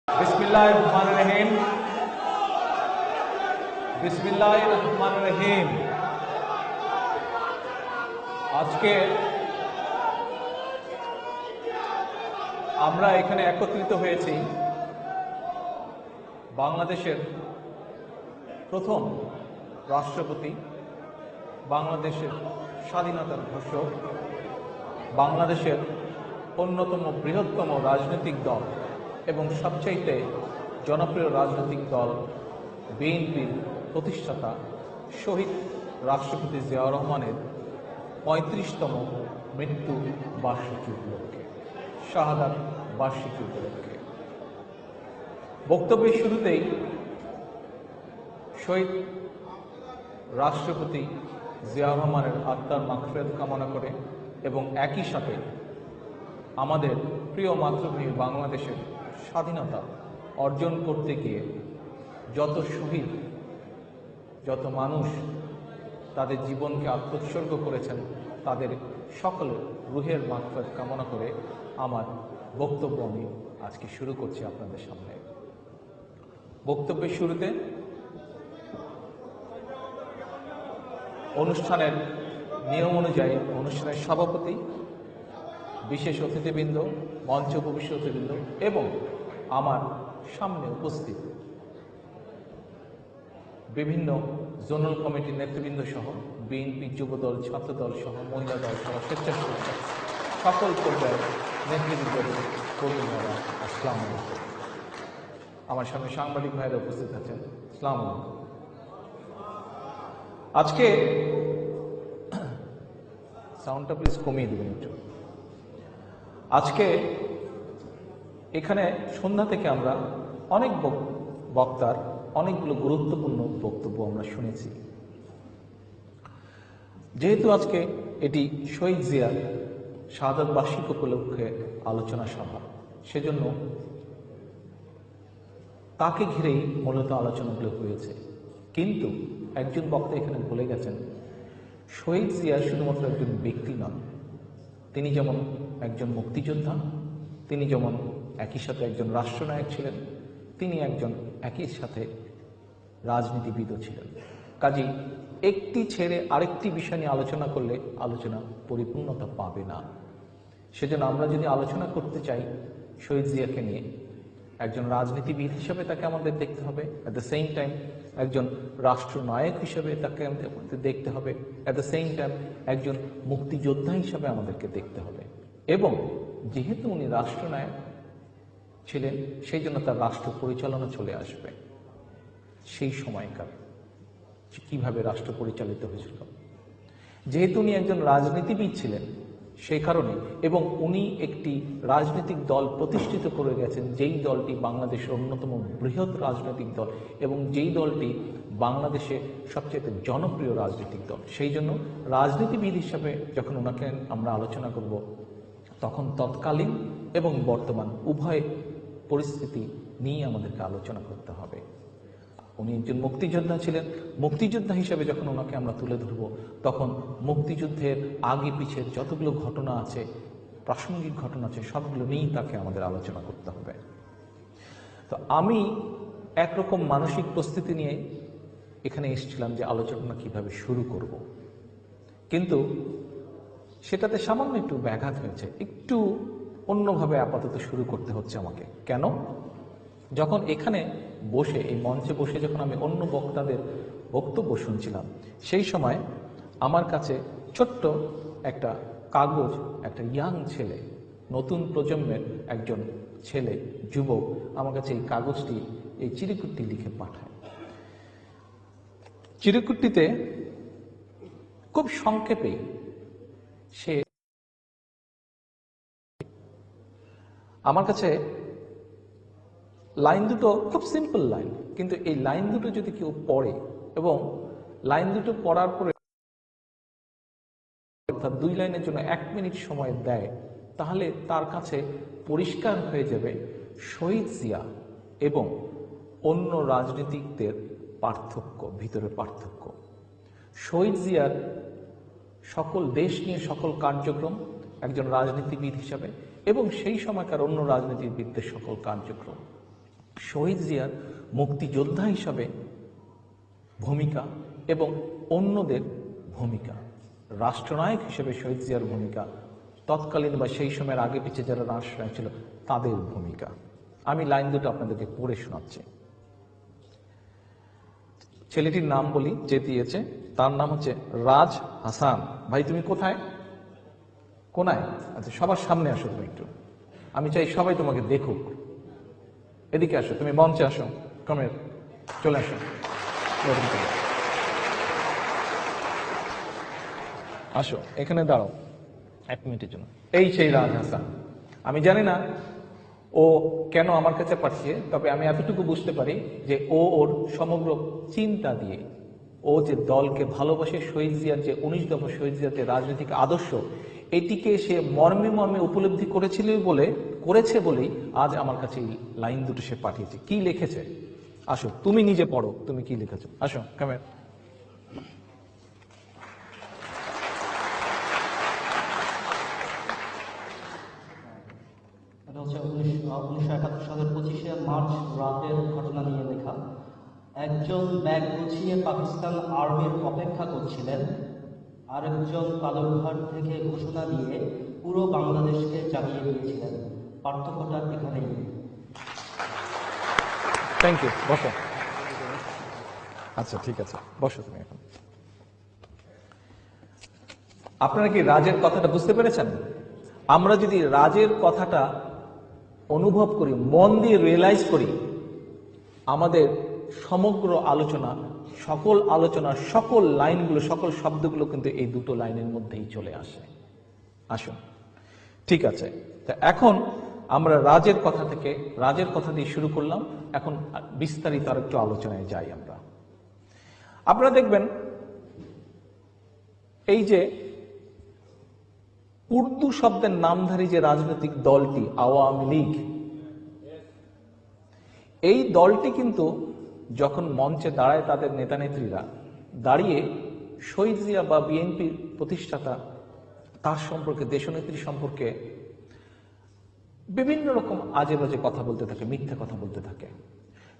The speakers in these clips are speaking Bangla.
बिस्मिल्लाहिर्रहमानिर्रहीम बिस्मिल्लाहिर्रहमानिर्रहीम। আজকে আমরা এখানে একত্রিত হয়েছি বাংলাদেশের প্রথম রাষ্ট্রপতি, বাংলাদেশের স্বাধীনতার ঘোষক, বাংলাদেশের অন্যতম বৃহত্তম রাজনৈতিক দল এবং সবচাইতে জনপ্রিয় রাজনৈতিক দল বিএনপির প্রতিষ্ঠাতা শহীদ রাষ্ট্রপতি জিয়াউর রহমানের ৩৫তম মৃত্যু বার্ষিকী উপলক্ষে, শাহাদাত বার্ষিকী উপলক্ষে বক্তব্যের শুরুতেই শহীদ রাষ্ট্রপতি জিয়াউর রহমানের আত্মার মাগফিরাত কামনা করে এবং একই সাথে আমাদের প্রিয় মাতৃভূমি বাংলাদেশের স্বাধীনতা অর্জন করতে গিয়ে যত শহীদ, যত মানুষ তাদের জীবনকে আত্মোৎসর্গ করেছেন, তাদের সকলের রুহের মাগফিরাত কামনা করে আমার বক্তব্য আমি আজকে শুরু করছি আপনাদের সামনে। বক্তব্যের শুরুতে অনুষ্ঠানের নিয়ম অনুযায়ী অনুষ্ঠানের সভাপতি, বিশেষ অতিথিবৃন্দ, মঞ্চ উপবিষ্ট অতিথিবৃন্দ এবং আমার সামনে উপস্থিত বিভিন্ন জোনাল কমিটির নেতৃবৃন্দ সহ বিএনপি যুবদল, ছাত্রদল সহ মহিলা দল সহ স্বেচ্ছাসেবক সকল পর্যায়ের নেতৃবৃন্দ, কর্মীরা, আসসালামু আলাইকুম। আমার সামনে সাংবাদিক ভাইরা উপস্থিত আছেন, আসসালামু আলাইকুম। আজকে সাউন্ডটা প্লিজ কমিয়ে দেবেন একটু। আজকে এখানে সন্ধ্যা থেকে আমরা অনেক বক্তার অনেকগুলো গুরুত্বপূর্ণ বক্তব্য আমরা শুনেছি। যেহেতু আজকে এটি শহীদ জিয়ার শাহাদাত বার্ষিকী উপলক্ষে আলোচনা সভা, সেজন্য তাকে ঘিরেই মূলত আলোচনাগুলো হয়েছে। কিন্তু একজন বক্তা এখানে বলে গেছেন, শহীদ জিয়া শুধুমাত্র একজন ব্যক্তি নন, তিনি যেমন একজন মুক্তিযোদ্ধা, তিনি যেমন একই সাথে একজন রাষ্ট্রনায়ক ছিলেন, তিনি একজন একই সাথে রাজনীতিবিদও ছিলেন। কাজেই একটি ছেড়ে আরেকটি বিষয় নিয়ে আলোচনা করলে আলোচনা পরিপূর্ণতা পাবে না। সেজন্য আমরা যদি আলোচনা করতে চাই শহীদ জিয়াকে নিয়ে, একজন রাজনীতিবিদ হিসেবে তাকে আমাদের দেখতে হবে, অ্যাট দ্য সেম টাইম একজন রাষ্ট্রনায়ক হিসেবে তাকে আমাদের দেখতে হবে, অ্যাট দ্য সেম টাইম একজন মুক্তিযোদ্ধা হিসেবে আমাদেরকে দেখতে হবে। এবং যেহেতু উনি রাষ্ট্রনায়ক ছিলেন, সেই জন্য তার রাষ্ট্র পরিচালনা চলে আসবে সেই সময়কার কিভাবে রাষ্ট্র পরিচালিত হয়েছিল। যেহেতু উনি একজন রাজনীতিবিদ ছিলেন সেই কারণে, এবং উনি একটি রাজনৈতিক দল প্রতিষ্ঠিত করে গেছেন, যেই দলটি বাংলাদেশের অন্যতম বৃহৎ রাজনৈতিক দল এবং যেই দলটি বাংলাদেশে সবচেয়ে জনপ্রিয় রাজনৈতিক দল, সেই জন্য রাজনীতিবিদ হিসাবে যখন ওনাকে আমরা আলোচনা করব, তখন তৎকালীন এবং বর্তমান উভয় পরিস্থিতি নিয়ে আমাদেরকে আলোচনা করতে হবে। উনি একজন মুক্তিযোদ্ধা ছিলেন, মুক্তিযোদ্ধা হিসেবে যখন ওনাকে আমরা তুলে ধরব, তখন মুক্তিযুদ্ধের আগে পিছের যতগুলো ঘটনা আছে, প্রাসঙ্গিক ঘটনা আছে, সবগুলো নিয়েই তাকে আমাদের আলোচনা করতে হবে। তো আমি একরকম মানসিক প্রস্তুতি নিয়ে এখানে এসেছিলাম যে আলোচনা কিভাবে শুরু করব, কিন্তু সেটাতে সামান্য একটু ব্যাঘাত হয়েছে। একটু অন্যভাবে আপাতত শুরু করতে হচ্ছে আমাকে। কেন? যখন এখানে বসে, এই মঞ্চে বসে যখন আমি অন্য বক্তাদের বক্তব্য শুনছিলাম, সেই সময় আমার কাছে ছোট্ট একটা কাগজ, একটা ইয়াং ছেলে, নতুন প্রজন্মের একজন ছেলে, যুবক, আমার কাছে এই কাগজটি, এই চিরকুটটি লিখে পাঠায়। চিরকুটটিতে খুব সংক্ষেপে সে আমার কাছে লাইন দুটো খুব সিম্পল লাইন, কিন্তু এই লাইন দুটো যদি কেউ পড়ে এবং লাইন দুটো পড়ার পরে অর্থাৎ 2 লাইনের জন্য 1 মিনিট সময় দেয়, তাহলে তার কাছে পরিষ্কার হয়ে যাবে শহীদ জিয়া এবং অন্য রাজনীতিকদের পার্থক্য, ভিতরে পার্থক্য। শহীদ জিয়ার সকল দেশ নিয়ে সকল কার্যক্রম একজন রাজনীতিবিদ হিসাবে এবং সেই সময়কার অন্য রাজনীতিবিদদের সকল কার্যক্রম, শহীদ জিয়ার মুক্তিযোদ্ধা হিসাবে ভূমিকা এবং অন্যদের ভূমিকা, রাষ্ট্রনায়ক হিসেবে শহীদ জিয়ার ভূমিকা, তৎকালীন বা সেই সময়ের আগে পিছিয়ে যারা রাষ্ট্রনায়ক ছিল তাদের ভূমিকা। আমি লাইন দুটো আপনাদেরকে পড়ে শোনাচ্ছি। ছেলেটির নাম বলি যে দিয়েছে, তার নাম হচ্ছে রাজ হাসান। ভাই তুমি কোথায়? কোনায়? আচ্ছা, সবার সামনে আসো তুমি একটু, আমি চাই সবাই তোমাকে দেখুক। এদিকে আসো, তুমি মঞ্চে আসো, কমের চলে আসো, আসো এখানে দাঁড়াও 1 মিনিটের জন্য। এই সেই রাজ হাসান। আমি জানি না ও কেন আমার কাছে পাঠিয়ে, তবে আমি এতটুকু বুঝতে পারি যে ওর সমগ্র চিন্তা দিয়ে, ও যে দলকে ভালোবাসে, শহীদ জিয়ার যে 19 দফা শহীদ জিয়ার যে রাজনৈতিক আদর্শ, এটিকে সে মর্মে মর্মে উপলব্ধি করেছে বলেই আজ আমার কাছে এই লাইন দুটো সে পাঠিয়েছে। কি লিখেছে আসো, তুমি নিজে পড়ো, তুমি কি লিখেছো, আসো ক্যামেরা। এটা হচ্ছে 1971 সালের 25শে মার্চ রাতের ঘটনা নিয়ে লেখা। একজন ব্যাগ গুছিয়ে পাকিস্তান আর্মির অপেক্ষা করছিলেন, আরেকজন কালুরঘাট থেকে ঘোষণা দিয়ে পুরো বাংলাদেশকে জানিয়ে দিয়েছিলেন। পার্থক্যটা এখানেই। থ্যাংক ইউ, বসো। আচ্ছা ঠিক আছে, বসো তুমি এখন। আপনারা কি রাজের কথাটা বুঝতে পেরেছেন? আমরা যদি রাজের কথাটা অনুভব করি, মন দিয়ে রিয়েলাইজ করি, আমাদের সমগ্র আলোচনা, সকল লাইনগুলো, সকল শব্দগুলো কিন্তু এই দুটো লাইনের মধ্যেই চলে আসে। আসুন, ঠিক আছে। তা এখন আমরা রাজের কথা দিয়ে শুরু করলাম। এখন বিস্তারিত আর একটু আলোচনায় যাই আমরা। আপনারা দেখবেন এই যে উর্দু শব্দের নামধারী যে রাজনৈতিক দলটি আওয়ামী লীগ, এই দলটি কিন্তু যখন মঞ্চে দাঁড়ায়, তাদের নেতানেত্রীরা দাঁড়িয়ে শহীদ জিয়া বা বিএনপির প্রতিষ্ঠাতা, তার সম্পর্কে, দেশনেত্রী সম্পর্কে বিভিন্ন রকম আজে বাজে কথা বলতে থাকে, মিথ্যা কথা বলতে থাকে।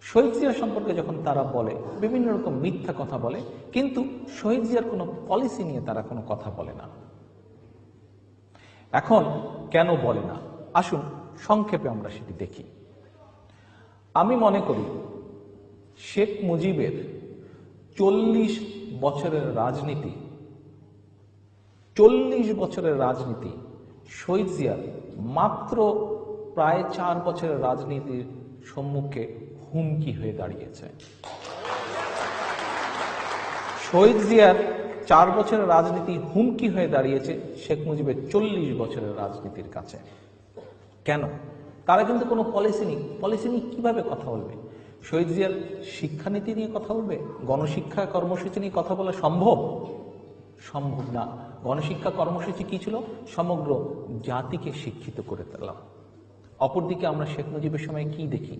শহীদ জিয়া সম্পর্কে যখন তারা বলে, বিভিন্ন রকম মিথ্যা কথা বলে, কিন্তু শহীদ জিয়ার কোনো পলিসি নিয়ে তারা কোনো কথা বলে না। এখন কেন বলে না, আসুন সংক্ষেপে আমরা সেটি দেখি। আমি মনে করি শেখ মুজিবের 40 বছরের রাজনীতি, 40 বছরের রাজনীতি শহীদ জিয়ার মাত্র প্রায় 4 বছরের রাজনীতির সম্মুখে হুমকি হয়ে দাঁড়িয়েছে। শহীদ জিয়ার 4 বছরের রাজনীতি হুমকি হয়ে দাঁড়িয়েছে শেখ মুজিবের 40 বছরের রাজনীতির কাছে। কেন? তারা কিন্তু কোনো পলিসি নিয়ে কিভাবে কথা বলবে? শহীদ জিয়ার শিক্ষানীতি নিয়ে কথা বলবে? গণশিক্ষা কর্মসূচি নিয়ে কথা বলা সম্ভব না। গণশিক্ষা কর্মসূচি কি ছিল? সমগ্র জাতিকে শিক্ষিত করে তোলা। অপরদিকে আমরা শেখ মুজিবের সময় কি দেখি?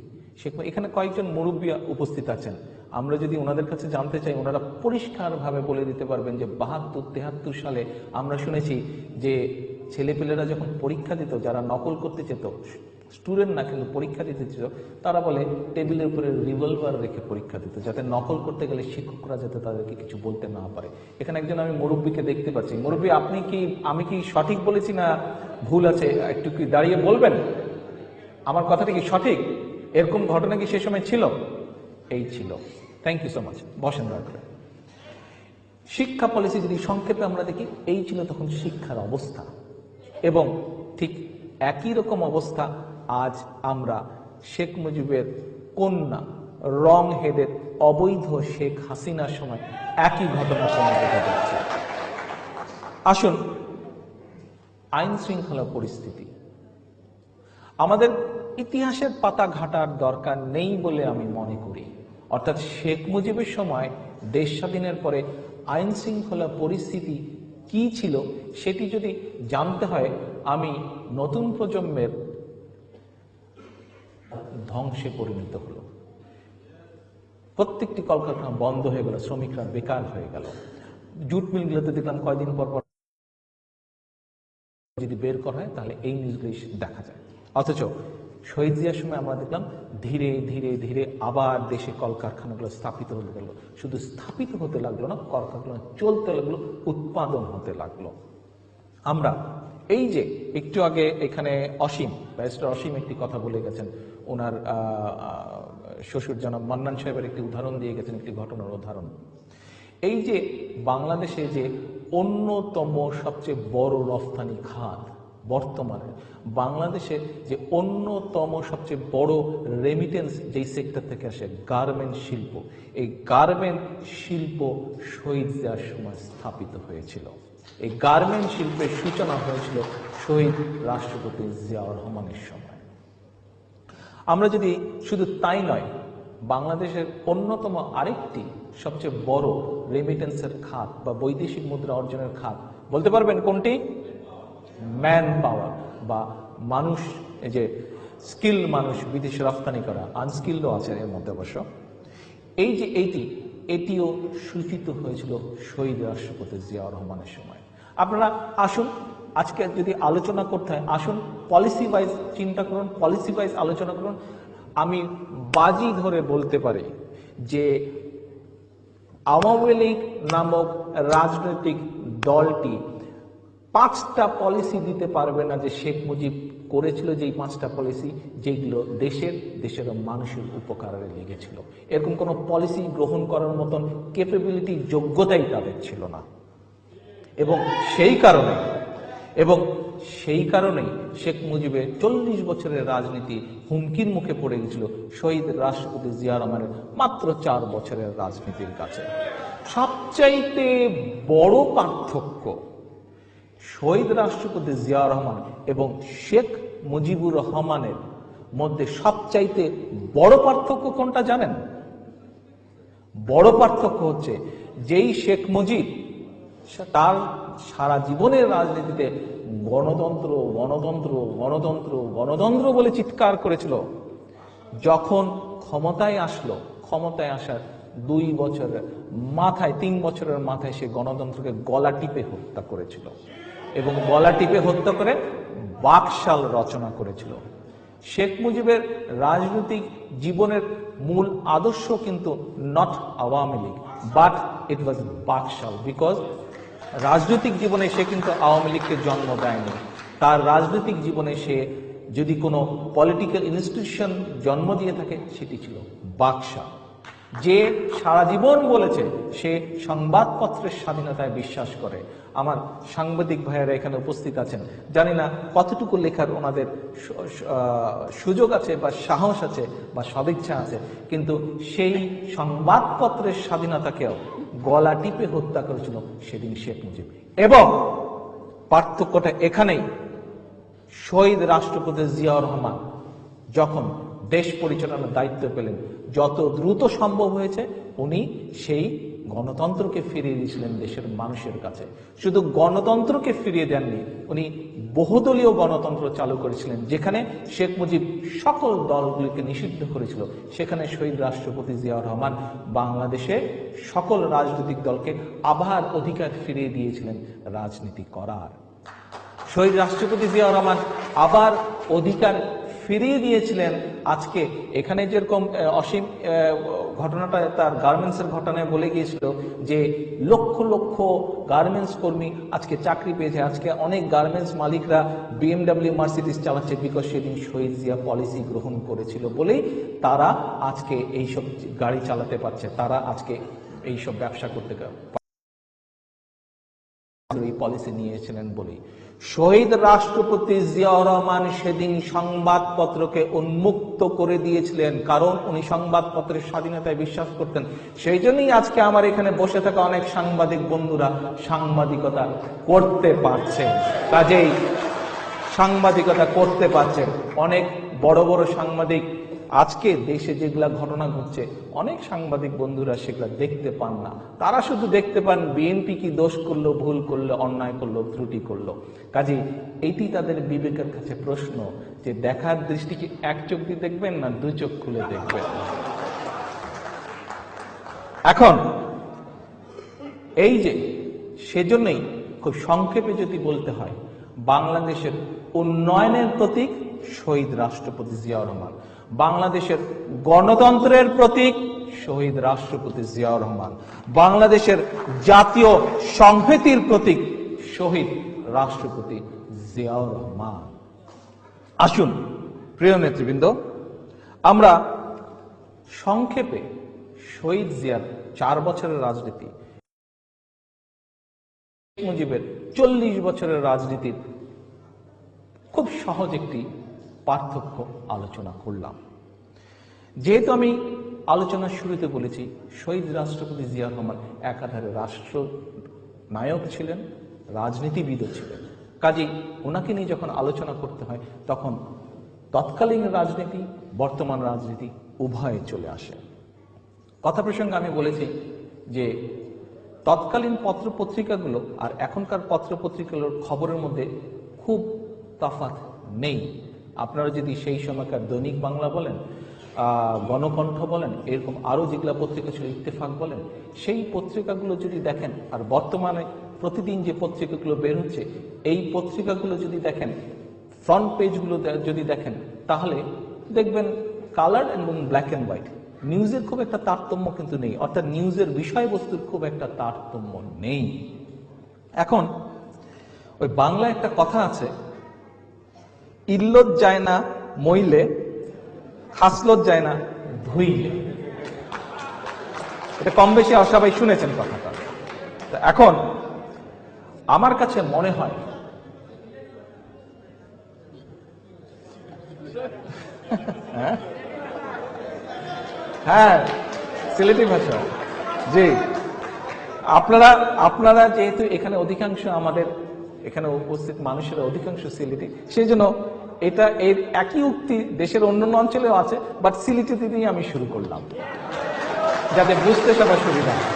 এখানে কয়েকজন মুরব্বী উপস্থিত আছেন, আমরা যদি ওনাদের কাছে জানতে চাই, ওনারা পরিষ্কারভাবে বলে দিতে পারবেন যে 72-73 সালে আমরা শুনেছি যে ছেলেপেলেরা যখন পরীক্ষা দিত, যারা নকল করতে যেত, স্টুডেন্ট না কিন্তু পরীক্ষা দিতে যেত, তারা বলে টেবিলের উপরে রিভলভার রেখে পরীক্ষা দিত, যাতে নকল করতে গেলে শিক্ষকরা যাতে তাদেরকে কিছু বলতে না পারে। এখানে একজন আমি মুরব্বীকে দেখতে পাচ্ছি। মুরব্বী, আমি কি সঠিক বলেছি না ভুল আছে? একটু কি দাঁড়িয়ে বলবেন আমার কথাটা কি সঠিক? এরকম ঘটনা কি সে সময় ছিল? এই ছিল। থ্যাংক ইউ সো মাচ, বসেন দয়া করে। শিক্ষা পলিসি যদি সংক্ষেপে আমরা দেখি, এই ছিল তখন শিক্ষার অবস্থা। এবং ঠিক একই রকম অবস্থা আজ আমরা শেখ মুজিবের কন্যা রং হেডের অবৈধ শেখ হাসিনার সময় একই ঘটনার সময় দেখা যাচ্ছে। আসুন, আইন শৃঙ্খলা পরিস্থিতি, আমাদের ইতিহাসের পাতা ঘাটার দরকার নেই বলে আমি মনে করি। অর্থাৎ শেখ মুজিবের সময়, দেশ স্বাধীনের পরে আইন শৃঙ্খলা পরিস্থিতি কি ছিল সেটি যদি জানতে হয়, আমি নতুন প্রজন্মের ধ্বংসে পরিণত হলো। প্রত্যেকটি কলকারখানা বন্ধ হয়ে গেল, শ্রমিকরা বেকার হয়ে গেল। জুট মিলগুলোতে দেখলাম কয়দিন পর পর যদি বের করা হয় তাহলে এই নিউজগুলি দেখা যায়। অথচ শহীদ জিয়ার সময় আমরা দেখলাম ধীরে ধীরে ধীরে আবার দেশে কলকারখানাগুলো স্থাপিত হতে লাগলো, শুধু স্থাপিত হতে লাগলো না, কলকারখানা চলতে লাগলো, উৎপাদন হতে লাগলো। আমরা এই যে একটু আগে এখানে ব্যারিস্টার অসীম একটি কথা বলে গেছেন, ওনার শ্বশুর জনাব মান্নান সাহেবের একটি উদাহরণ দিয়ে গেছেন, একটি ঘটনার উদাহরণ। এই যে বাংলাদেশে যে অন্যতম সবচেয়ে বড় রফতানি খাত, বর্তমানে বাংলাদেশের যে অন্যতম সবচেয়ে বড় রেমিটেন্স যেই সেক্টর থেকে আসে, গার্মেন্ট শিল্প, এই গার্মেন্ট শিল্প শহীদ জিয়ার সময় স্থাপিত হয়েছিল। এই গার্মেন্ট শিল্পের সূচনা হয়েছিল শহীদ রাষ্ট্রপতি জিয়াউর রহমানের সময়। আমরা যদি শুধু তাই নয়, বাংলাদেশের অন্যতম আরেকটি সবচেয়ে বড় রেমিটেন্সের খাত বা বৈদেশিক মুদ্রা অর্জনের খাত বলতে পারবেন কোনটি? ম্যান পাওয়ার বা মানুষ, এই যে স্কিল মানুষ বিদেশে রপ্তানি করা, আনস্কিলও আছে এর মধ্যে অবশ্য। এই যে এটিও সূচিত হয়েছিল শহীদ রাষ্ট্রপতি জিয়াউর রহমানের সময়। আপনারা আসুন, আজকে যদি আলোচনা করতে হয়, আসুন পলিসি ওয়াইজ চিন্তা করুন, পলিসি ওয়াইজ আলোচনা করুন। আমি বাজি ধরে বলতে পারি যে আওয়ামী লীগ নামক রাজনৈতিক দলটি 5টা পলিসি দিতে পারবে না যে শেখ মুজিব করেছিল, যেই 5টা পলিসি যেগুলো দেশের মানুষের উপকারে লেগেছিল। এরকম কোনো পলিসি গ্রহণ করার মতন ক্যাপাবিলিটি, যোগ্যতাই তাদের ছিল না। এবং সেই কারণেই শেখ মুজিবের 40 বছরের রাজনীতি হুমকির মুখে পড়ে গেছিল শহীদ রাষ্ট্রপতি জিয়া রহমানের মাত্র 4 বছরের রাজনীতির কাছে। সবচাইতে বড় পার্থক্য শহীদ রাষ্ট্রপতি জিয়া রহমান এবং শেখ মুজিবুর রহমানের মধ্যে সবচাইতে বড় পার্থক্য কোনটা জানেন? বড় পার্থক্য হচ্ছে, যেই শেখ মুজিব তার সারা জীবনের রাজনীতিতে গণতন্ত্র গণতন্ত্র গণতন্ত্র গণতন্ত্র বলে চিৎকার করেছিল, যখন ক্ষমতায় আসার 2 বছরের মাথায়, 3 বছরের মাথায় সে গণতন্ত্রকে গলা টিপে হত্যা করেছিল এবং গলা টিপে হত্যা করে বাকশাল রচনা করেছিল। শেখ মুজিবের রাজনৈতিক জীবনের মূল আদর্শ কিন্তু not Awami League, but it was Baksal, because রাজনৈতিক জীবনে সে কিন্তু আওয়ামী লীগকে জন্ম দেয়নি। তার রাজনৈতিক জীবনে সে যদি কোনো পলিটিক্যাল ইনস্টিটিউশন জন্ম দিয়ে থাকে, সেটি ছিল বাকশাল। যে সারা জীবন বলেছে সে সংবাদপত্রের স্বাধীনতায় বিশ্বাস করে। আমার সাংবাদিক ভাইয়েরা এখানে উপস্থিত আছেন, জানি না কতটুকু লেখার ওনাদের সুযোগ আছে বা সাহস আছে বা সদিচ্ছা আছে, কিন্তু সেই সংবাদপত্রের স্বাধীনতাকেও গলা টিপে হত্যা করেছিল সেদিন শেখ মুজিব। এবং পার্থক্যটা এখানেই, শহীদ রাষ্ট্রপতি জিয়াউর রহমান যখন দেশ পরিচালনার দায়িত্ব পেলেন, যত দ্রুত সম্ভব হয়েছে উনি সেই গণতন্ত্রকে ফিরিয়ে দিয়েছিলেন দেশের মানুষের কাছে। শুধু গণতন্ত্রকে ফিরিয়ে দেননি, উনি বহুদলীয় গণতন্ত্র চালু করেছিলেন, যেখানে শেখ মুজিব সকল দলগুলিকে নিষিদ্ধ করেছিল, সেখানে শহীদ রাষ্ট্রপতি জিয়াউর রহমান বাংলাদেশের সকল রাজনৈতিক দলকে আবার অধিকার ফিরিয়ে দিয়েছিলেন রাজনীতি করার। শহীদ রাষ্ট্রপতি জিয়াউর রহমান আবার অধিকার ফিরিয়ে দিয়েছিলেন। আজকে এখানে যেরকম অসীম ঘটনাটা তার গার্মেন্টসের ঘটনায় বলে গিয়েছিল যে লক্ষ লক্ষ গার্মেন্টস কর্মী আজকে চাকরি পেয়েছে, আজকে অনেক গার্মেন্টস মালিকরা BMW মার্সিডিজ চালাচ্ছে, বিকজ সেদিন শহীদ জিয়া পলিসি গ্রহণ করেছিল বলেই তারা আজকে এইসব গাড়ি চালাতে পারছে, তারা আজকে এইসব ব্যবসা করতে এই পলিসি নিয়েছিলেন বলেই। শহীদ রাষ্ট্রপতি জিয়াউর রহমান সেদিন সংবাদপত্রকে উন্মুক্ত করে দিয়েছিলেন, কারণ উনি সংবাদপত্রের স্বাধীনতায় বিশ্বাস করতেন। সেই জন্যই আজকে আমার এখানে বসে থাকা অনেক সাংবাদিক বন্ধুরা সাংবাদিকতা করতে পারছে, কাজেই সাংবাদিকতা করতে পারছেন। অনেক বড় বড় সাংবাদিক আজকে দেশে যেগুলা ঘটনা ঘটছে, অনেক সাংবাদিক বন্ধুরা সেগুলা দেখতে পান না। তারা শুধু দেখতে পান বিএনপি কি দোষ করলো, ভুল করলো, অন্যায় করলো, ত্রুটি করলো। কাজে এটি তাদের বিবেকের কাছে প্রশ্ন যে দেখার দৃষ্টি কি এক চোখ দিয়ে দেখবেন না 2 চোখ খুলে দেখবেন। এখন এই যে সেজন্যই খুব সংক্ষেপে যদি বলতে হয়, বাংলাদেশের উন্নয়নের প্রতীক শহীদ রাষ্ট্রপতি জিয়াউর রহমান, বাংলাদেশের গণতন্ত্রের প্রতীক শহীদ রাষ্ট্রপতি জিয়াউর রহমান, বাংলাদেশের জাতীয় সংহতির প্রতীক শহীদ রাষ্ট্রপতি জিয়াউর রহমান। আসুন প্রিয় নেতৃবৃন্দ, আমরা সংক্ষেপে শহীদ জিয়ার 4 বছরের রাজনীতি, মুজিবের 40 বছরের রাজনীতির খুব সহজ একটি পার্থক্য আলোচনা করলাম। যেহেতু আমি আলোচনার শুরুতে বলেছি শহীদ রাষ্ট্রপতি জিয়াউর রহমান একাধারে রাষ্ট্র নায়ক ছিলেন, রাজনীতিবিদও ছিলেন, কাজেই ওনাকে নিয়ে যখন আলোচনা করতে হয় তখন তৎকালীন রাজনীতি, বর্তমান রাজনীতি উভয়ে চলে আসে। কথা প্রসঙ্গে আমি বলেছি যে তৎকালীন পত্রপত্রিকাগুলো আর এখনকার পত্রপত্রিকাগুলোর খবরের মধ্যে খুব তফাৎ নেই। আপনারা যদি সেই সময়কার দৈনিক বাংলা বলেন, গণকণ্ঠ বলেন, এরকম আরও যেগুলো পত্রিকা ছিল, ইত্তেফাক বলেন, সেই পত্রিকাগুলো যদি দেখেন আর বর্তমানে প্রতিদিন যে পত্রিকাগুলো বের হচ্ছে এই পত্রিকাগুলো যদি দেখেন, ফ্রন্ট পেজগুলো যদি দেখেন, তাহলে দেখবেন কালার এবং ব্ল্যাক অ্যান্ড হোয়াইট। নিউজের খুব একটা তারতম্য কিন্তু নেই, অর্থাৎ নিউজের বিষয়বস্তুর খুব একটা তারতম্য নেই। এখন ওই বাংলা একটা কথা আছে, ইল্লত যায় না মইলে, খাসলত যায় না ধুইলে। এটা কম বেশি সবাই শুনেছেন কথাটা। এখন আমার কাছে মনে হয় হ্যাঁ, সিলেটি ভাষা, জি। আপনারা যেহেতু এখানে অধিকাংশ, আমাদের এখানে উপস্থিত মানুষের অধিকাংশ সিলেটি, সেই জন্য এটা এর একই উক্তি দেশের অন্যান্য অঞ্চলেও আছে, বাট সিলেটিতে দিয়ে আমি শুরু করলাম যাতে বুঝতে সবার সুবিধা হয়।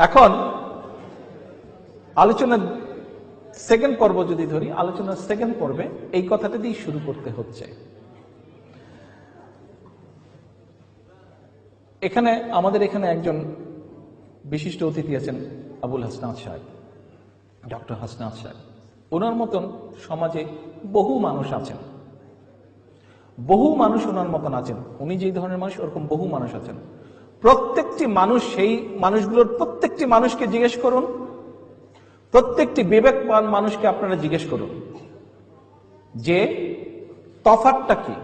এখন আলোচনার সেকেন্ড পর্ব যদি ধরি, আলোচনার সেকেন্ড পর্বে এই কথাটা দিয়ে শুরু করতে হচ্ছে। এখানে আমাদের এখানে একজন বিশিষ্ট অতিথি আছেন, আবুল হাসনাত সাহেব, ডক্টর হাসনাত সাহেব। ওনার মতন সমাজে বহু মানুষ আছেন, বহু মানুষ ওনার মতন আছেন। উনি যেই ধরনের মানুষ, ওরকম বহু মানুষ আছেন। প্রত্যেকটি মানুষ, সেই মানুষগুলোর প্রত্যেকটি মানুষকে জিজ্ঞেস করুন, প্রত্যেকটি বিবেকবান মানুষকে আপনারা জিজ্ঞেস করুন যে তফাৎটা কি।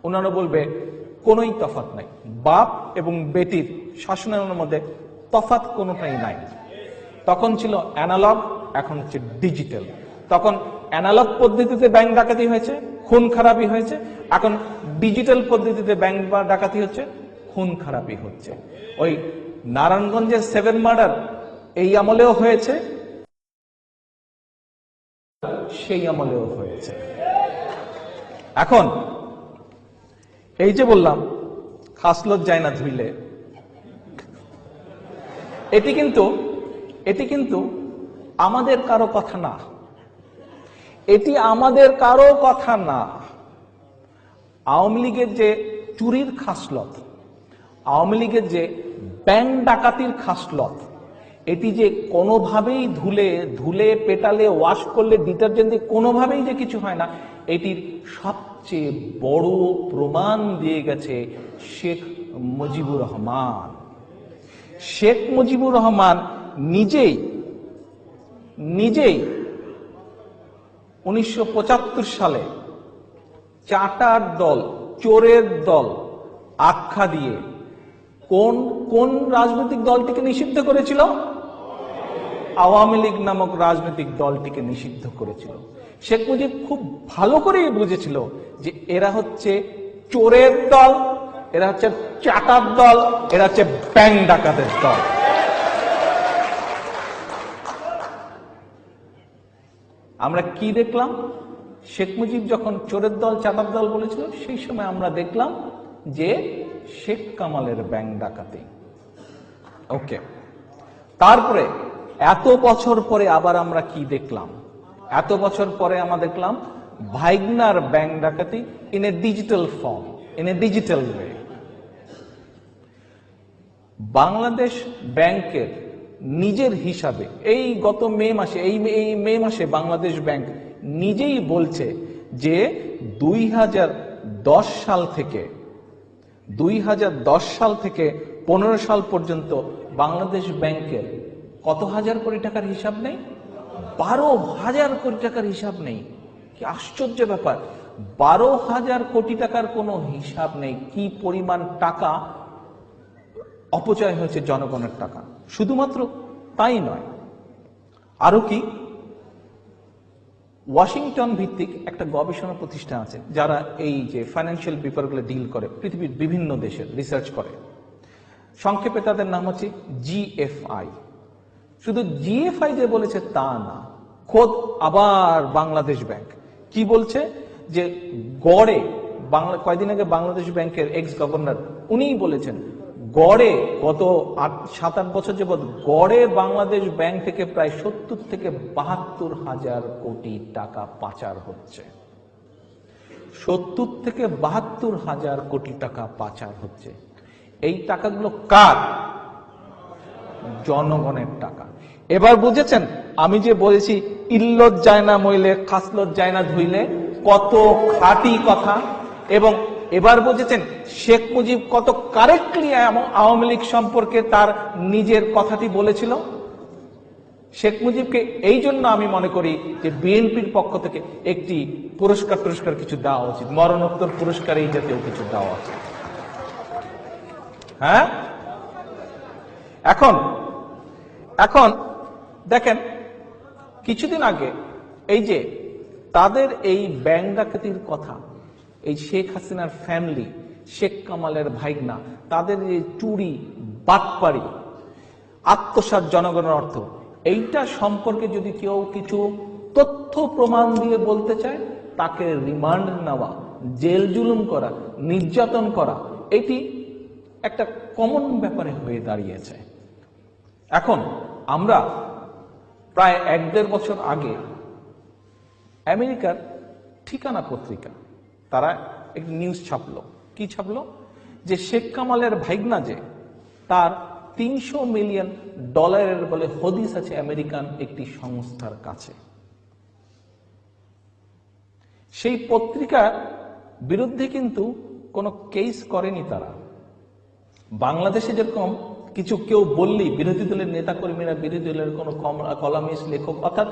ওনারা বলবে কোনোই তফাৎ নাই। বাপ এবং বেটির শাসনের মধ্যে তফাৎ কোনোটাই নাই। তখন ছিল অ্যানালগ, এখন হচ্ছে ডিজিটাল। তখন অ্যানালগ পদ্ধতিতে ব্যাংক ডাকাতি হয়েছে, খুন খারাপি হয়েছে। এখন ডিজিটাল পদ্ধতিতে ব্যাংক ডাকাতি হচ্ছে, খুন খারাপি হচ্ছে। ওই নারায়ণগঞ্জের 7 মার্ডার এই আমলেও হয়েছে, সেই আমলেও হয়েছে। এখন এই যে বললাম খাসলত যায় না ধুইলে, এটি কিন্তু আমাদের কারো কথা না, এটি আমাদের কারো কথা না। আওয়ামী লীগের যে চুরির খাসলত, আওয়ামী লীগের যে ব্যাংক ডাকাতির খাসলত, এটি যে কোনোভাবেই ধুলে পেটালে, ওয়াশ করলে, ডিটারজেন্ট দিয়ে কোনোভাবেই যে কিছু হয় না, এটির সবচেয়ে বড় প্রমাণ দিয়ে গেছে শেখ মুজিবুর রহমান। শেখ মুজিবুর রহমান নিজেই 1975 সালে চাটার দল, চোরের দল আখ্যা দিয়ে কোন রাজনৈতিক দলটিকে নিষিদ্ধ করেছিল? আওয়ামী লীগ নামক রাজনৈতিক দলটিকে নিষিদ্ধ করেছিল। শেখ মুজিব খুব ভালো করেই বুঝেছিল যে এরা হচ্ছে চোরের দল, এরা হচ্ছে চাটার দল, এরা হচ্ছে ব্যাংক ডাকাতের দল। আমরা কি দেখলাম? শেখ মুজিব যখন চোরের দল, চাটার দল বলেছিল, সেই সময় আমরা দেখলাম যে শেখ কামালের ব্যাংক ডাকাতি। ওকে, তারপরে এত বছর পরে আবার আমরা কি দেখলাম? এত বছর পরে আমরা দেখলাম ভাইগনার ব্যাংক ডাকাতি in a digital form, in a digital way. Bangladesh ব্যাংকের নিজের হিসাবে এই গত এই মে মাসে বাংলাদেশ ব্যাংক নিজেই বলছে যে 2010 সাল থেকে 15 সাল পর্যন্ত বাংলাদেশ ব্যাংকের কত হাজার কোটি টাকার হিসাব নেই? 12,000 কোটি টাকার হিসাব নেই। কি আশ্চর্য ব্যাপার! 12,000 কোটি টাকার কোনো হিসাব নেই। কি পরিমাণ টাকা অপচয় হয়েছে জনগণের টাকা। শুধুমাত্র তাই নয়, আরো কি, ওয়াশিংটন ভিত্তিক একটা গবেষণা প্রতিষ্ঠান আছে যারা এই যে ফাইন্যান্সিয়াল পেপারগুলো ডিল করে, পৃথিবীর বিভিন্ন দেশের রিসার্চ করে। সংক্ষেপে তাদের নাম হচ্ছে জিএফআই। শুধু জিএফআই যে বলেছে তা না, খোদ আবার বাংলাদেশ ব্যাংক কি বলছে যে গড়ে কয়দিন আগে বাংলাদেশ ব্যাংকের এক্স গভর্নর উনিই বলেছেন গড়ে গত 7-8 বছর যাবৎ গড়ে বাংলাদেশ ব্যাংক থেকে প্রায় 70 থেকে 72,000 কোটি টাকা পাচার হচ্ছে। 70 থেকে 72,000 কোটি টাকা পাচার হচ্ছে। এই টাকাগুলো কার? জনগণের টাকা। এবার বুঝেছেন আমি যে বলেছি ইল্লত যায় না মইলে খাসলত যায় না ধুইলে, কত খাঁটি কথা। এবং এবার বুঝেছেন শেখ মুজিব কত কারেক্টলি আওয়ামী লীগ সম্পর্কে তার নিজের কথাটি বলেছিল। শেখ মুজিবকে এই জন্য আমি মনে করি যে বিএনপির পক্ষ থেকে একটি পুরস্কার কিছু দেওয়া উচিত, মরণোত্তর পুরস্কার এই জাতীয় কিছু দেওয়া উচিত। হ্যাঁ, এখন দেখেন কিছুদিন আগে এই যে তাদের এই ব্যাংক ডাকাতির কথা, এই শেখ হাসিনার ফ্যামিলি, শেখ কামালের ভাইগনা, তাদের এই চুরি বাটপাড়ি আত্মসাৎ জনগণের অর্থ, এইটা সম্পর্কে যদি কেউ কিছু তথ্য প্রমাণ দিয়ে বলতে চায়, তাকে রিমান্ড নেওয়া, জেল জুলুম করা, নির্যাতন করা, এটি একটা কমন ব্যাপারে হয়ে দাঁড়িয়েছে। এখন আমরা প্রায় 1-1.5 বছর আগে আমেরিকার ঠিকানা পত্রিকা তারা একটি নিউজ ছাপলো। কি ছাপলো? যে শেখ কামালের ভাইগনা যে তার $300 মিলিয়ন বলে হদিস আছে আমেরিকান একটি সংস্থার কাছে। সেই পত্রিকার বিরুদ্ধে কিন্তু কোনো কেস করেনি তারা। বাংলাদেশে যেরকম কিছু কেউ বললেই বিরোধী দলের নেতাকর্মীরা, বিরোধী দলের কোনো কলামিস্ট, লেখক, অর্থাৎ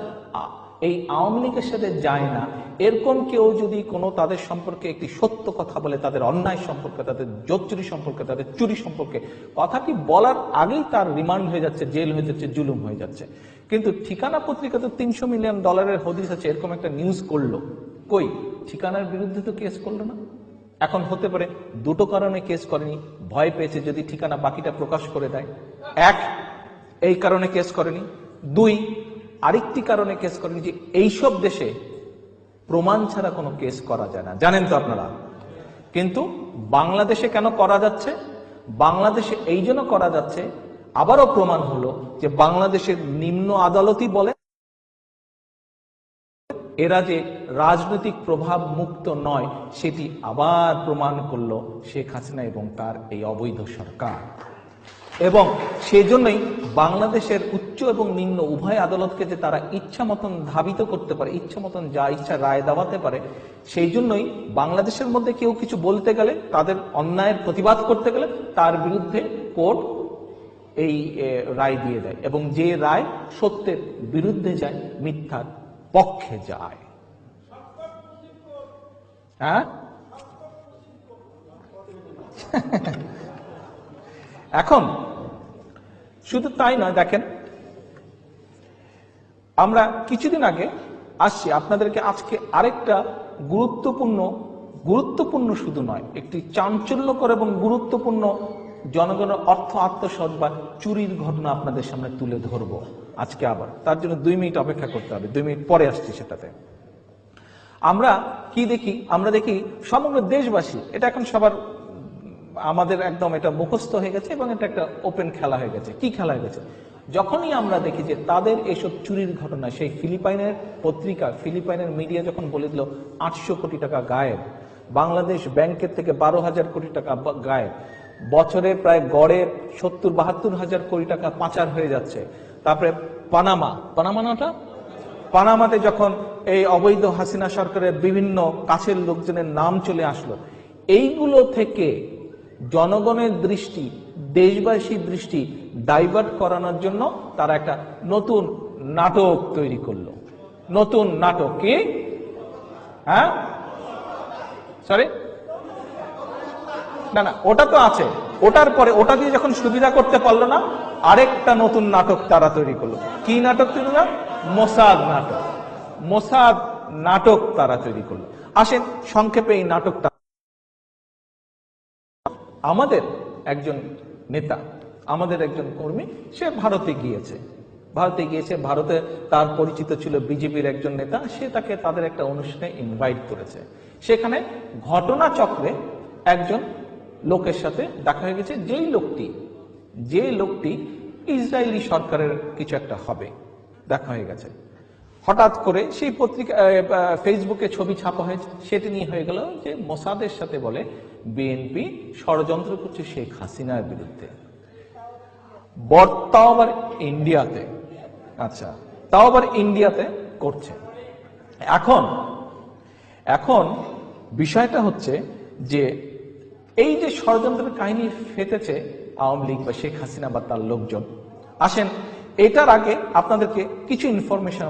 এই আওয়ামী লীগের সাথে যায় না, এরকম কেউ যদি কোনো তাদের সম্পর্কে একটি সত্য কথা বলে, তাদের অন্যায় সম্পর্কে, তাদের জোচ্চুরি সম্পর্কে, তাদের চুরি সম্পর্কে, কথাটি বলার আগেই তার রিমান্ড হয়ে যাচ্ছে, জেল হয়ে যাচ্ছে, জুলুম হয়ে যাচ্ছে। কিন্তু ঠিকানা পত্রিকা তো $300 মিলিয়ন হদিস আছে এরকম একটা নিউজ করলো, কই ঠিকানার বিরুদ্ধে তো কেস করলো না। এখন হতে পারে দুটো কারণে কেস করেনি, ভয় পেয়েছে যদি ঠিকানা বাকিটা প্রকাশ করে দেয়। এক, এই কারণে কেস করেনি। দুই, আরেকটি কারণে কেস করেনি যে এইসব দেশে প্রমাণ ছাড়া কোনো কেস করা যায় না, জানেন তো আপনারা। কিন্তু বাংলাদেশে কেন করা যাচ্ছে? বাংলাদেশে এই জন্য করা যাচ্ছে, আবারও প্রমাণ হলো যে বাংলাদেশের নিম্ন আদালতই বলে এরা যে রাজনৈতিক প্রভাব মুক্ত নয়, সেটি আবার প্রমাণ করলো শেখ হাসিনা এবং তার এই অবৈধ সরকার। এবং সেজন্যই বাংলাদেশের উচ্চ এবং নিম্ন উভয় আদালতকে যে তারা ইচ্ছা মতন ধাবিত করতে পারে, ইচ্ছা মতন যা ইচ্ছা রায় দেওয়াতে পারে, সেই জন্যই বাংলাদেশের মধ্যে কেউ কিছু বলতে গেলে, তাদের অন্যায়ের প্রতিবাদ করতে গেলে তার বিরুদ্ধে কোর্ট এই রায় দিয়ে দেয়, এবং যে রায় সত্যের বিরুদ্ধে যায়, মিথ্যার পক্ষে যায়। হ্যাঁ, এখন শুধু তাই নয়, দেখেন আমরা কিছুদিন আগে আসছি আপনাদেরকে আজকে আরেকটা গুরুত্বপূর্ণ শুধু নয়, একটি চাঞ্চল্যকর এবং গুরুত্বপূর্ণ জনগণের অর্থ আত্মসাৎ বা চুরির ঘটনা আপনাদের সামনে তুলে ধরবো আজকে। আবার তার জন্য 2 মিনিট অপেক্ষা করতে হবে, 2 মিনিট পরে আসছি সেটাতে। আমরা কি দেখি? আমরা দেখি সমগ্র দেশবাসী, এটা এখন সবার আমাদের একদম এটা মুখস্থ হয়ে গেছে এবং এটা একটা ওপেন খেলা হয়ে গেছে। কি খেলা হয়ে গেছে? যখনই আমরা দেখি যে তাদের এইসব চুরির ঘটনা, সেই ফিলিপাইনের পত্রিকা, ফিলিপাইনের মিডিয়া যখন বলে দিল 800 কোটি টাকা গায়েব, বাংলাদেশ ব্যাংকের থেকে 12,000 কোটি টাকা গায়েব, বছরে প্রায় গড়ে ৭০-৭২ হাজার কোটি টাকা পাচার হয়ে যাচ্ছে। তারপরে পানামাতে যখন এই অবৈধ হাসিনা সরকারের বিভিন্ন কাছের লোকজনের নাম চলে আসলো, এইগুলো থেকে জনগণের দৃষ্টি, দেশবাসীর দৃষ্টি ডাইভার্ট করানোর জন্য তারা একটা নতুন নাটক তৈরি করলো। নতুন নাটক কি? হ্যাঁ, সরি, না, ওটা তো আছে। ওটার পরে ওটা দিয়ে যখন সুবিধা করতে পারলো না, আরেকটা নতুন নাটক তারা তৈরি করলো। কি নাটক তৈরি করলো? মোসাদ নাটক তারা তৈরি করলো। আসেন সংক্ষেপে এই নাটকটা। আমাদের একজন নেতা, আমাদের একজন কর্মী, সে ভারতে গিয়েছে। ভারতে তার পরিচিত ছিল বিজেপির একজন নেতা, সে তাকে তাদের একটা অনুষ্ঠানে ইনভাইট করেছে। সেখানে ঘটনাচক্রে একজন লোকের সাথে দেখা হয়ে গেছে, যে লোকটি ইসরায়েলি সরকারের কিছু একটা হবে, দেখা হয়ে গেছে। হঠাৎ করে সেই পত্রিকা ফেসবুকে ছবি ছাপা হয়েছে, সেটি নিয়ে হয়ে গেল যে মোসাদের সাথে বলে বিএনপি ষড়যন্ত্র করছে শেখ হাসিনার বিরুদ্ধে। তাও আবার ইন্ডিয়াতে। আচ্ছা, তাও আবার ইন্ডিয়াতে করছে। এখন বিষয়টা হচ্ছে যে এই যে ষড়যন্ত্রের কাহিনী ফেটেছে আওয়ামী লীগ বা শেখ হাসিনা বা তার লোকজন। আসেন, এটার আগে আপনাদেরকে কিছু ইনফরমেশন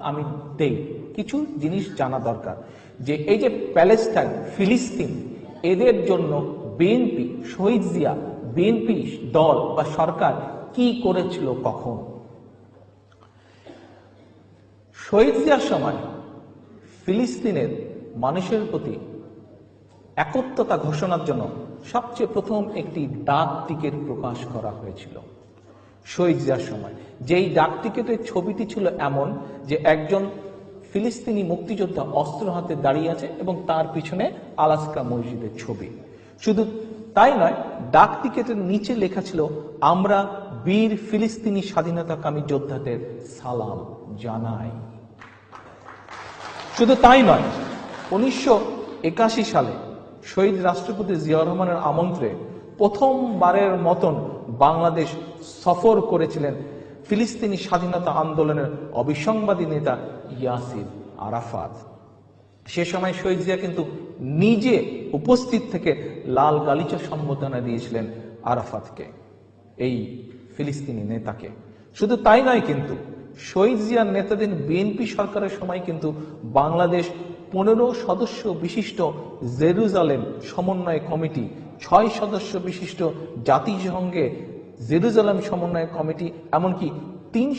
আমি দেই। কিছু জিনিস জানা দরকার যে এই যে প্যালেস্টাইন, ফিলিস্তিন, এদের জন্য বিএনপি, শহীদ জিয়া, বিএনপি দল বা সরকার কি করেছিল কখন? শহীদ জিয়ার সময় ফিলিস্তিনের মানুষের প্রতি একত্রতা ঘোষণার জন্য সবচেয়ে প্রথম একটি ডাক টিকিট প্রকাশ করা হয়েছিল শহীদ জিয়ার সময়। যেই ডাক টিকিটের ছবিটি ছিল এমন যে একজন ফিলিস্তিনি মুক্তিযোদ্ধা অস্ত্র হাতে দাঁড়িয়ে আছে এবং তার পিছনে আলাস্কা মসজিদের ছবি। শুধু তাই নয়, ডাক টিকিটের নিচে লেখা ছিল, আমরা বীর ফিলিস্তিনি স্বাধীনতাকামী যোদ্ধাদের সালাম জানাই। শুধু তাই নয়, 1981 সালে শহীদ রাষ্ট্রপতি জিয়াউর রহমানের আমন্ত্রণে প্রথমবারের মতন বাংলাদেশ সফর করেছিলেন ফিলিস্তিনি স্বাধীনতা আন্দোলনের অবিসংবাদী নেতা ইয়াসির আরাফাত। সে সময় শহীদ জিয়া কিন্তু নিজে উপস্থিত থেকে লাল গালিচা সম্বোধনা দিয়েছিলেন আরাফাতকে, এই ফিলিস্তিনি নেতাকে। শুধু তাই নয়, কিন্তু শহীদ জিয়ার নেতাদের বিএনপি সরকারের সময় কিন্তু বাংলাদেশ 15 সদস্য বিশিষ্ট জেরুজালেম সমন্বয় কমিটি, 6 সদস্য বিশিষ্ট জাতিসংঘে জেরুজালেম সমন্বয় কমিটি, এমনকি 3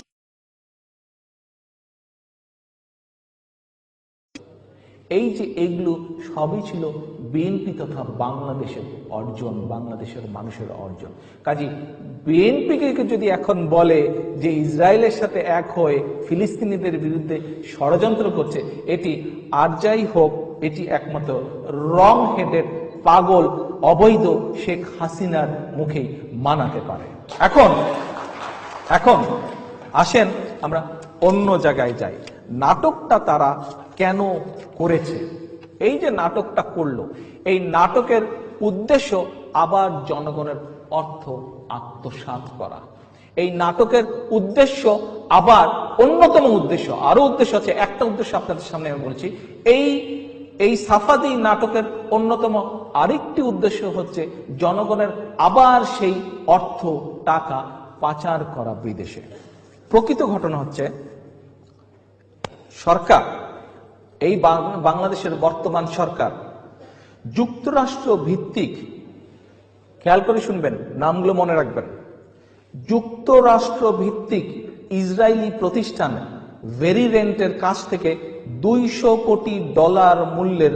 এই যে এগুলো সবই ছিল বিএনপি তথা বাংলাদেশের অর্জন, বাংলাদেশের মানুষের অর্জন। কাজে বিএনপিকে যদি এখন বলে যে ইসরায়েলের সাথে এক হয়ে ফিলিস্তিনিদের বিরুদ্ধে ষড়যন্ত্র করছে, এটি আর যাই হোক, এটি একমাত্র রং হেডেড পাগল অবৈধ শেখ হাসিনার মুখেই মানাতে পারে। এখন আসেন আমরা অন্য জায়গায় যাই। নাটকটা তারা কেন করেছে? এই যে নাটকটা করলো, এই নাটকের উদ্দেশ্য আবার জনগণের অর্থ আত্মসাৎ করা। এই নাটকের উদ্দেশ্য আবার অন্যতম উদ্দেশ্য, আরো উদ্দেশ্য আছে, একটা উদ্দেশ্য আপনাদের সামনে আমি বলছি। এই সাফাদি নাটকের অন্যতম আরেকটি উদ্দেশ্য হচ্ছে জনগণের আবার সেই অর্থ, টাকা পাচার করা বিদেশে। প্রকৃত ঘটনা হচ্ছে, সরকার, এই বাংলাদেশের বর্তমান সরকার যুক্তরাষ্ট্র ভিত্তিক, খেয়াল করে শুনবেন, নামগুলো মনে রাখবেন, যুক্তরাষ্ট্র ভিত্তিক ইসরায়েলি প্রতিষ্ঠান ভেরিরেন্টের কাছ থেকে $200 কোটি মূল্যের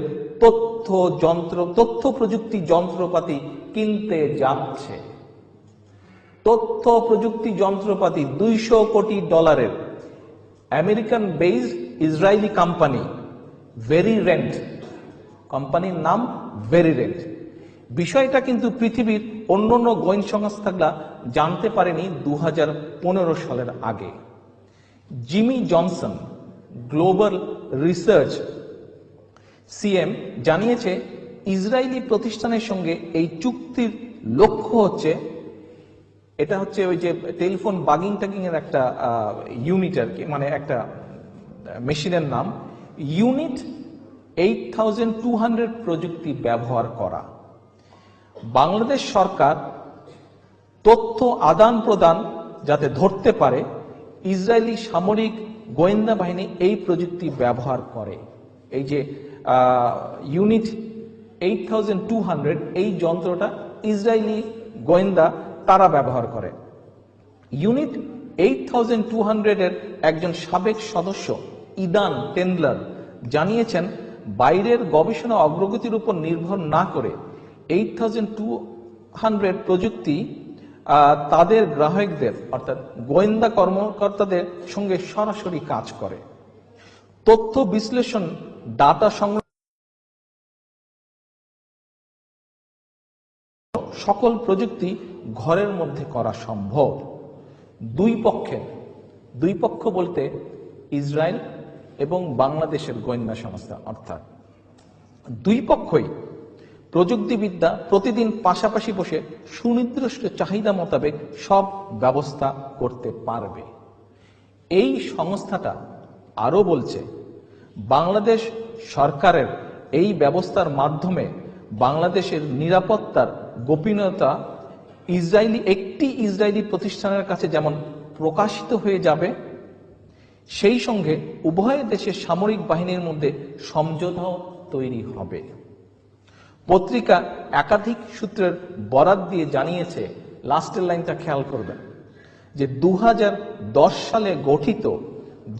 তথ্য প্রযুক্তি যন্ত্রপাতি কিনতে যাচ্ছে। তথ্য প্রযুক্তি যন্ত্রপাতি $200 কোটি। আমেরিকান বেসড ইসরায়েলি কোম্পানি ভেরিরেন্ট, কোম্পানির নাম ভেরিরেন্ট। বিষয়টা কিন্তু পৃথিবীর অন্যান্য গোয়েন্দা সংস্থাগুলা জানতে পারেনি 2015 সালের আগে। Jimmy Johnson global research CM জানিয়েছে, ইসরায়েলি প্রতিষ্ঠানের সঙ্গে এই চুক্তির লক্ষ্য হচ্ছে, এটা হচ্ছে ওই যে টেলিফোন বাগিং টাগিং এর একটা ইউনিট আর কি, মানে একটা মেশিনের নাম ইউনিট 8200 প্রযুক্তি ব্যবহার করা। বাংলাদেশ সরকার তথ্য আদান প্রদান যাতে ধরতে পারে, ইসরায়েলি সামরিক গোয়েন্দা বাহিনী এই প্রযুক্তি ব্যবহার করে। এই যে ইউনিট 8200, এই যন্ত্রটা ইসরায়েলি গোয়েন্দা তারা ব্যবহার করে। ইউনিট 8200 এর একজন সাবেক সদস্য ইদান টেন্ডলার জানিয়েছেন, বাইরের গবেষণা অগ্রগতির উপর নির্ভর না করে 8200 প্রযুক্তি তাদের গ্রাহকদের অর্থাৎ গোয়েন্দা কর্মকর্তাদের সঙ্গে সরাসরি কাজ করে। তথ্য বিশ্লেষণ, ডাটা সংগ্রহ, সকল প্রযুক্তি ঘরের মধ্যে করা সম্ভব। দুই পক্ষ বলতে ইসরায়েল এবং বাংলাদেশের গোয়েন্দা সংস্থা, অর্থাৎ দুই পক্ষই প্রযুক্তিবিদ্যা প্রতিদিন পাশাপাশি বসে সুনির্দিষ্ট চাহিদা মোতাবেক সব ব্যবস্থা করতে পারবে। এই সংস্থাটা আরো বলছে, বাংলাদেশ সরকারের এই ব্যবস্থার মাধ্যমে বাংলাদেশের নিরাপত্তার গোপনীয়তা একটি ইসরায়েলি প্রতিষ্ঠানের কাছে যেমন প্রকাশিত হয়ে যাবে, সেই সঙ্গে উভয় দেশের সামরিক বাহিনীর মধ্যে সমঝোতাও তৈরি হবে। পত্রিকা একাধিক সূত্রের বরাত দিয়ে জানিয়েছে, লাস্টের লাইনটা খেয়াল করবেন, যে 2010 সালে গঠিত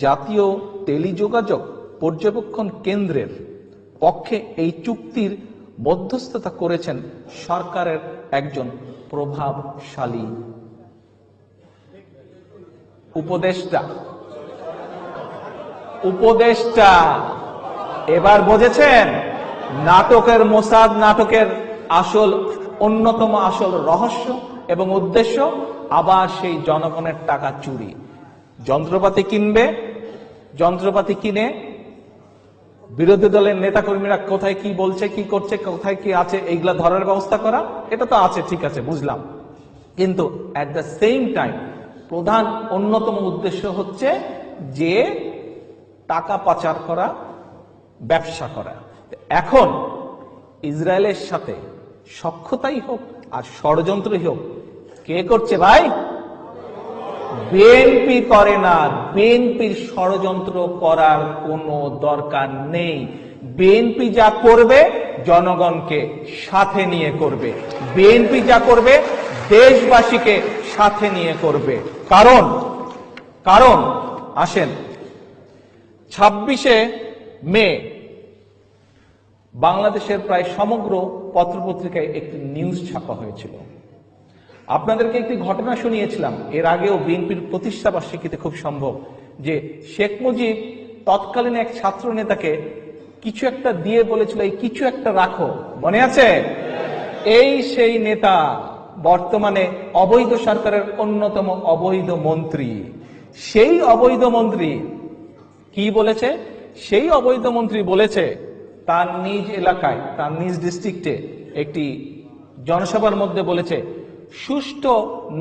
জাতীয় টেলিযোগাযোগ পর্যবেক্ষণ কেন্দ্রের পক্ষে এই চুক্তির মধ্যস্থতা করেছেন সরকারের একজন প্রভাবশালী উপদেষ্টা। এবার বুঝেছেন নাটকের মোসাদ, নাটকের অন্যতম আসল রহস্য এবং উদ্দেশ্য আবার সেই জনগণের টাকা চুরি। যন্ত্রপাতি কিনে বিরোধী দলের নেতাকর্মীরা কোথায় কি বলছে, কি করছে, কোথায় কি আছে, এইগুলা ধরার ব্যবস্থা করা, এটা তো আছে, ঠিক আছে, বুঝলাম। কিন্তু অ্যাট দ্য সেম টাইম প্রধান অন্যতম উদ্দেশ্য হচ্ছে যে টাকা পাচার করা, ব্যবসা করা। এখন ইসরায়েলের সাথে সখ্যতাই হোক আর ষড়যন্ত্রই হোক, কে করছে ভাই? বিএনপি করে না। বিএনপির ষড়যন্ত্র করার কোনো দরকার নেই। বিএনপি যা করবে জনগণকে সাথে নিয়ে করবে। বিএনপি যা করবে দেশবাসীকে সাথে নিয়ে করবে। কারণ আসেন, 26শে মে বাংলাদেশের প্রায় সমগ্র পত্রপত্রিকায় একটি নিউজ ছাপা হয়েছিল। আপনাদেরকে একটি ঘটনা শুনিয়েছিলাম এর আগেও, বিএনপির প্রতিষ্ঠা বার্ষিকীতে খুব সম্ভব, যে শেখ মুজিব তৎকালীন এক ছাত্র নেতাকে কিছু একটা দিয়ে বলেছিল, এই কিছু একটা রাখো, মনে আছে? এই সেই নেতা বর্তমানে অবৈধ সরকারের অন্যতম অবৈধ মন্ত্রী। সেই অবৈধ মন্ত্রী কি বলেছে? সেই অবৈধ মন্ত্রী বলেছে তার নিজ এলাকায়, তার নিজ ডিস্ট্রিক্টে একটি জনসভার মধ্যে বলেছে, সুষ্ঠু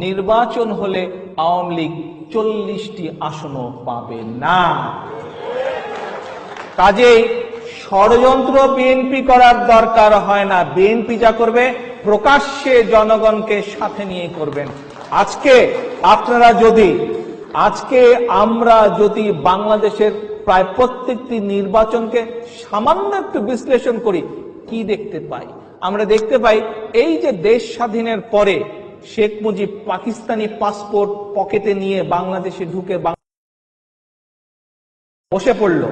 নির্বাচন হলে আওয়ামী লীগ 40টি আসনও পাবে না। কাজেই ষড়যন্ত্র বিএনপি করার দরকার হয় না। বিএনপি যা করবে প্রকাশ্যে জনগণকে সাথে নিয়ে করবেন। আমরা যদি বাংলাদেশের প্রায় প্রত্যেকটি নির্বাচনকে সামান্য একটু বিশ্লেষণ করি, কি দেখতে পাই? আমরা দেখতে পাই এই যে দেশ স্বাধীনের পরে শেখ মুজিব পাকিস্তানি পাসপোর্ট পকেটে নিয়ে বাংলাদেশে ঢুকে বসে পড়ল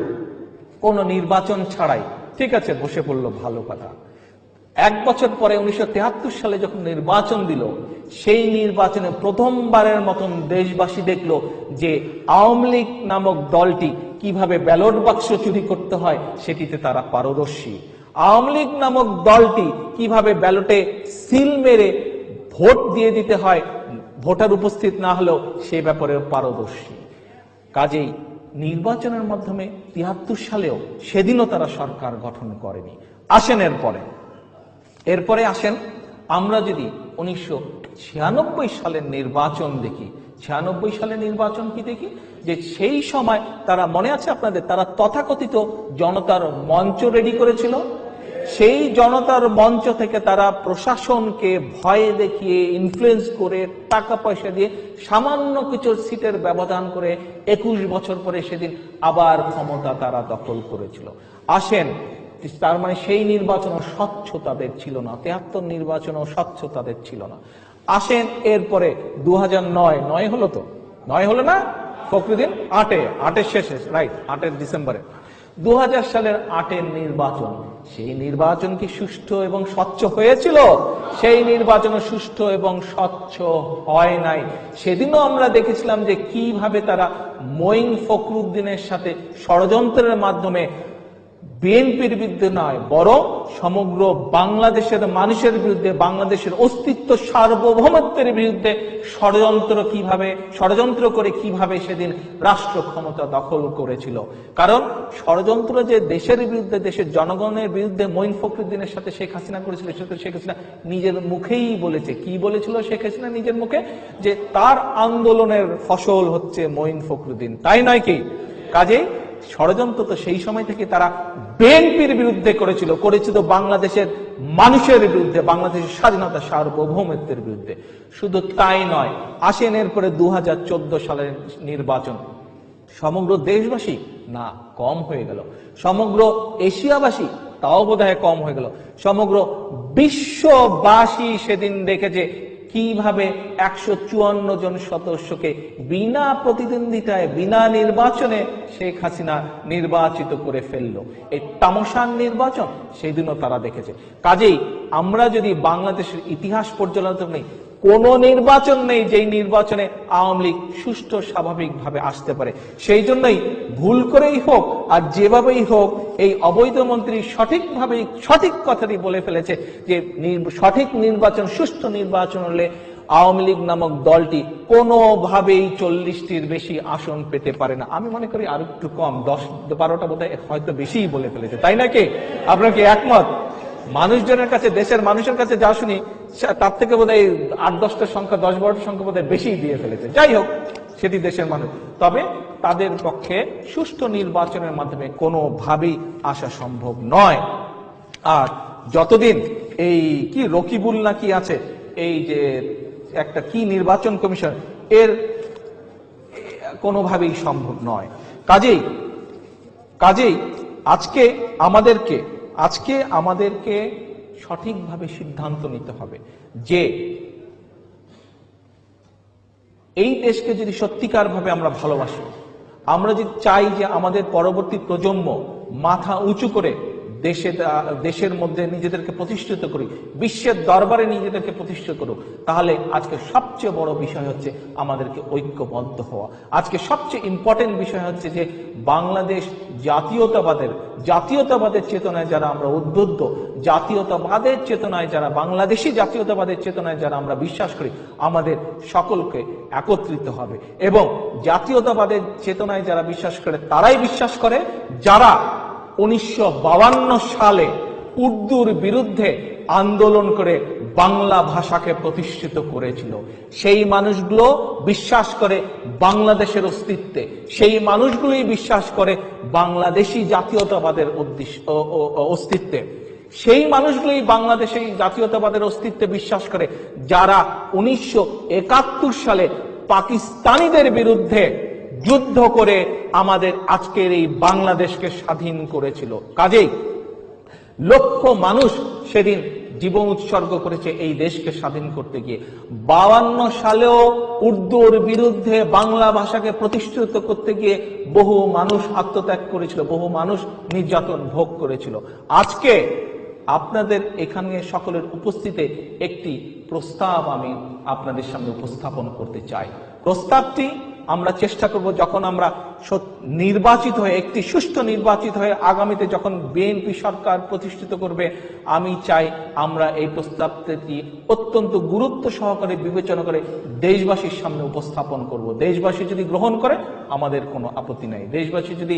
কোন নির্বাচন ছাড়াই। ঠিক আছে, বসে পড়ল, ভালো কথা। 1 বছর পরে 1973 সালে যখন নির্বাচন দিল, সেই নির্বাচনে প্রথমবারের মতন দেশবাসী দেখলো যে আওয়ামী লীগ নামক দলটি কিভাবে ব্যালট বাক্স চুরি করতে হয় সেটিতে তারা পারদর্শী। আওয়ামী লীগ নামক দলটি কিভাবে ব্যালটে সিল মেরে ভোট দিয়ে দিতে হয়, ভোটার উপস্থিত না হলেও সে ব্যাপারে পারদর্শী। কাজেই নির্বাচনের মাধ্যমে 73 সালেও সেদিনও তারা সরকার গঠন করেনি। আসেন এরপরে আসেন, আমরা যদি 1996 সালের নির্বাচন দেখি। 96 সালের নির্বাচন কি দেখি, যে সেই সময় তারা, মনে আছে আপনাদের, তারা তথাকথিত জনতার মঞ্চ রেডি করেছিল। সেই জনতার মঞ্চ থেকে তারা প্রশাসনকে ভয় দেখিয়ে, ইনফ্লুয়েন্স করে, টাকা পয়সা দিয়ে সামান্য কিছু সিটের ব্যবধান করে 21 বছর পরে সেদিন আবার ক্ষমতা তারা দখল করেছিল। আসেন, তার মানে সেই নির্বাচনও স্বচ্ছ তাদের ছিল না, 73 নির্বাচনও স্বচ্ছ তাদের ছিল না। আসেন এরপরে 2009 হলো তো, 9 হলো না ফখরুদ্দিন, 8 শেষে, রাইট, 8 ডিসেম্বরে 2000 সালের 8 নির্বাচন। সেই নির্বাচন কি সুষ্ঠু এবং স্বচ্ছ হয়েছিল? সেই নির্বাচন সুষ্ঠু এবং স্বচ্ছ হয় নাই। সেদিনও আমরা দেখেছিলাম যে কিভাবে তারা মঈন ফখরুদ্দিনের সাথে ষড়যন্ত্রের মাধ্যমে বিএনপির বিরুদ্ধে নয়, বরং সমগ্র বাংলাদেশের মানুষের বিরুদ্ধে, বাংলাদেশের অস্তিত্ব সার্বভৌমত্বের বিরুদ্ধে ষড়যন্ত্র করে কিভাবে সেদিন রাষ্ট্র ক্ষমতা দখল করেছিল। কারণ ষড়যন্ত্র যে দেশের বিরুদ্ধে, দেশের জনগণের বিরুদ্ধে মঈন ফখরুদ্দিনের সাথে শেখ হাসিনা করেছিল, সেটা শেখ হাসিনা নিজের মুখেই বলেছে। কি বলেছিল শেখ হাসিনা নিজের মুখে? যে তার আন্দোলনের ফসল হচ্ছে মঈন ফখরুদ্দিন, তাই নয় কি? কাজেই ষড়যন্ত্র তো সেই সময় থেকে তারা বিএনপির বিরুদ্ধে করেছিল বাংলাদেশের মানুষের বিরুদ্ধে, বাংলাদেশের স্বাধীনতা সার্বভৌমত্বের বিরুদ্ধে। শুধু তাই নয়, আসেন এরপরে 2014 সালের নির্বাচন। সমগ্র দেশবাসী না, কম হয়ে গেল। সমগ্র এশিয়াবাসী, তাও বোধহয় কম হয়ে গেল। সমগ্র বিশ্ববাসী সেদিন দেখেছে কিভাবে 154 জন সদস্যকে বিনা প্রতিদ্বন্দ্বিতায়, বিনা নির্বাচনে শেখ হাসিনা নির্বাচিত করে ফেললো। এই তামসার নির্বাচন সেদিনও তারা দেখেছে। কাজেই আমরা যদি বাংলাদেশের ইতিহাস পর্যালোচনা করি, কোন নির্বাচন নেই যেই নির্বাচনে আওয়ামী লীগ সুষ্ঠু স্বাভাবিকভাবে আসতে পারে। সেই জন্যই ভুল করেই হোক আর যেভাবেই হোক, এই অবৈধ মন্ত্রী সঠিক কথাটি বলে ফেলেছে যে সঠিক নির্বাচন, সুষ্ঠু নির্বাচন হলে আওয়ামী লীগ নামক দলটি কোনোভাবেই 40টির বেশি আসন পেতে পারে না। আমি মনে করি আর একটু কম, 10-12টা বোধহয় হয়তো বেশিই বলে ফেলেছে, তাই নাকি? আপনার কি একমত? মানুষজনের কাছে, দেশের মানুষের কাছে যা শুনি তার থেকে বোধহয় 8-10টার সংখ্যা, 10-12টার সংখ্যা বোধহয় বেশি দিয়ে ফেলেছে। যাই হোক, সেটি দেশের মানুষ। তবে তাদের পক্ষে সুষ্ঠু নির্বাচনের মাধ্যমে কোনোভাবেই আসা সম্ভব নয়। আর যতদিন এই কি রকিবুল নাকি আছে, এই যে একটা কি নির্বাচন কমিশন, এর কোনোভাবেই সম্ভব নয়। কাজেই আজকে আমাদেরকে সঠিকভাবে সিদ্ধান্ত নিতে হবে যে এই দেশকে যদি সত্যিকার ভাবে আমরা ভালোবাসি, আমরা যদি চাই যে আমাদের পরবর্তী প্রজন্ম মাথা উঁচু করে দেশের মধ্যে নিজেদেরকে প্রতিষ্ঠিত করি, বিশ্বের দরবারে নিজেদেরকে প্রতিষ্ঠিত করুক, তাহলে আজকে সবচেয়ে বড় বিষয় হচ্ছে আমাদেরকে ঐক্যবদ্ধ হওয়া। আজকে সবচেয়ে ইম্পর্টেন্ট বিষয় হচ্ছে যে বাংলাদেশ জাতীয়তাবাদের চেতনায় যারা আমরা উদ্বুদ্ধ, জাতীয়তাবাদের চেতনায় যারা, বাংলাদেশি জাতীয়তাবাদের চেতনায় যারা আমরা বিশ্বাস করি, আমাদের সকলকে একত্রিত হবে। এবং জাতীয়তাবাদের চেতনায় যারা বিশ্বাস করে, তারাই বিশ্বাস করে যারা 1952 সালে উর্দুর বিরুদ্ধে আন্দোলন করে বাংলা ভাষাকে প্রতিষ্ঠিত করেছিল। সেই মানুষগুলো বিশ্বাস করে বাংলাদেশের অস্তিত্বে, সেই মানুষগুলোই বিশ্বাস করে বাংলাদেশি জাতীয়তাবাদের অস্তিত্বে। সেই মানুষগুলোই বাংলাদেশি জাতীয়তাবাদের অস্তিত্বে বিশ্বাস করে যারা 1971 সালে পাকিস্তানিদের বিরুদ্ধে যুদ্ধ করে আমাদের আজকের এই বাংলাদেশকে স্বাধীন করেছিল। কাজেই লক্ষ মানুষ সেদিন জীবন উৎসর্গ করেছে এই দেশকে স্বাধীন করতে গিয়ে। 52 সালেও উর্দুর বিরুদ্ধে বাংলা ভাষাকে প্রতিষ্ঠিত করতে গিয়ে বহু মানুষ আত্মত্যাগ করেছিল, বহু মানুষ নির্যাতন ভোগ করেছিল। আজকে আপনাদের এখানে সকলের উপস্থিতিতে একটি প্রস্তাব আমি আপনাদের সামনে উপস্থাপন করতে চাই। প্রস্তাবটি আমরা চেষ্টা করব, যখন আমরা নির্বাচিত হয়ে, একটি সুষ্ঠু নির্বাচিত হয়ে আগামীতে যখন বিএনপি সরকার প্রতিষ্ঠিত করবে, আমি চাই আমরা এই প্রস্তাবটি অত্যন্ত গুরুত্ব সহকারে বিবেচনা করে দেশবাসীর সামনে উপস্থাপন করব। দেশবাসী যদি গ্রহণ করে আমাদের কোনো আপত্তি নেই, দেশবাসী যদি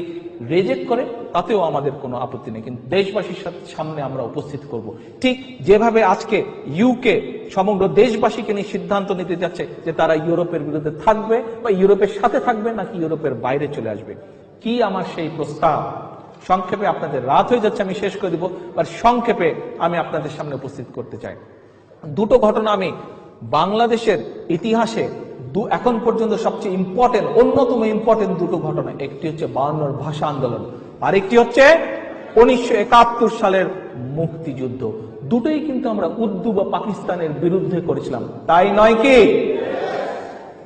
রিজেক্ট করে তাতেও আমাদের কোনো আপত্তি নেই, কিন্তু দেশবাসীর সামনে আমরা উপস্থিত করব। ঠিক যেভাবে আজকে ইউকে সমগ্র দেশবাসীকে নিয়ে সিদ্ধান্ত নিতে যাচ্ছে যে তারা ইউরোপের বিরুদ্ধে থাকবে বা ইউরোপের সাথে থাকবে নাকি ইউরোপের বাইরে চলে আসবে। কি আমার সেই প্রস্তাব? সংক্ষেপে, আপনাদের রাত হয়ে যাচ্ছে, আমি শেষ করে দিব, আর সংক্ষেপে আমি আপনাদের সামনে উপস্থিত করতে চাই। দুটো ঘটনা আমি বাংলাদেশের ইতিহাসে এখন পর্যন্ত সবচেয়ে ইম্পর্টেন্ট, অন্যতম ইম্পর্টেন্ট দুটো ঘটনা, একটি হচ্ছে 52 ভাষা আন্দোলন, আরেকটি হচ্ছে 1971 সালের মুক্তিযুদ্ধ। দুটোই কিন্তু আমরা উর্দু বা পাকিস্তানের বিরুদ্ধে করেছিলাম, তাই নয় কি?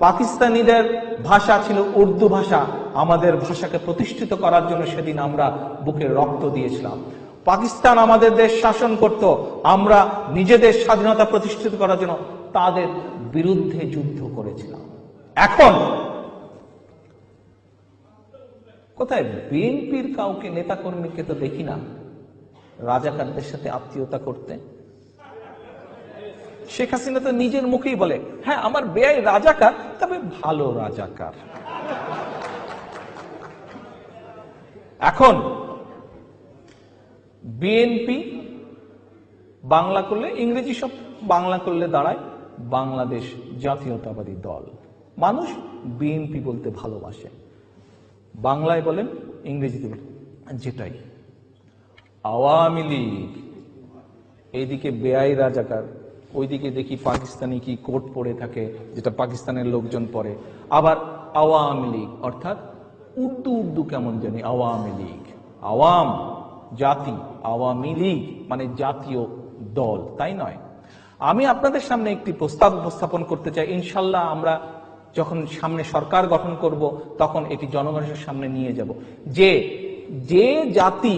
পাকিস্তানিদের ভাষা ছিল উর্দু ভাষা, আমাদের ভাষাকে প্রতিষ্ঠিত করার জন্য সেদিন আমরা বুকে রক্ত দিয়েছিলাম। পাকিস্তান আমাদের দেশ শাসন করত, আমরা নিজেদের স্বাধীনতা প্রতিষ্ঠিত করার জন্য তাদের বিরুদ্ধে যুদ্ধ করেছিলাম। এখন কোথায় বিএনপির কাউকে নেতাকর্মীকে তো দেখি না রাজাকারদের সাথে আত্মীয়তা করতে। শেখ হাসিনা তো নিজের মুখেই বলে, হ্যাঁ আমার বেয়াই রাজাকার, তবে ভালো রাজাকার। এখন বিএনপি বাংলা করলে ইংরেজি সব, বাংলা করলে দাঁড়ায় বাংলাদেশ জাতীয়তাবাদী দল। মানুষ বিএনপি বলতে ভালোবাসে, বাংলায় বলেন ইংরেজিতে বলেন যেটাই। আওয়ামী লীগ এইদিকে বেয়াই রাজাকার, ওইদিকে দেখি পাকিস্তানি কি কোট পরে থাকে যেটা পাকিস্তানের লোকজন পরে, আবার আওয়ামী লীগ অর্থাৎ উর্দু উর্দু কেমন জানি, আওয়ামী লীগ, আওয়াম জাতি, আওয়ামী লীগ মানে জাতীয় দল, তাই নয়। আমি আপনাদের সামনে একটি প্রস্তাব উপস্থাপন করতে চাই। ইনশাল্লাহ আমরা যখন সামনে সরকার গঠন করব তখন এটি জনগণের সামনে নিয়ে যাব, যে যে জাতি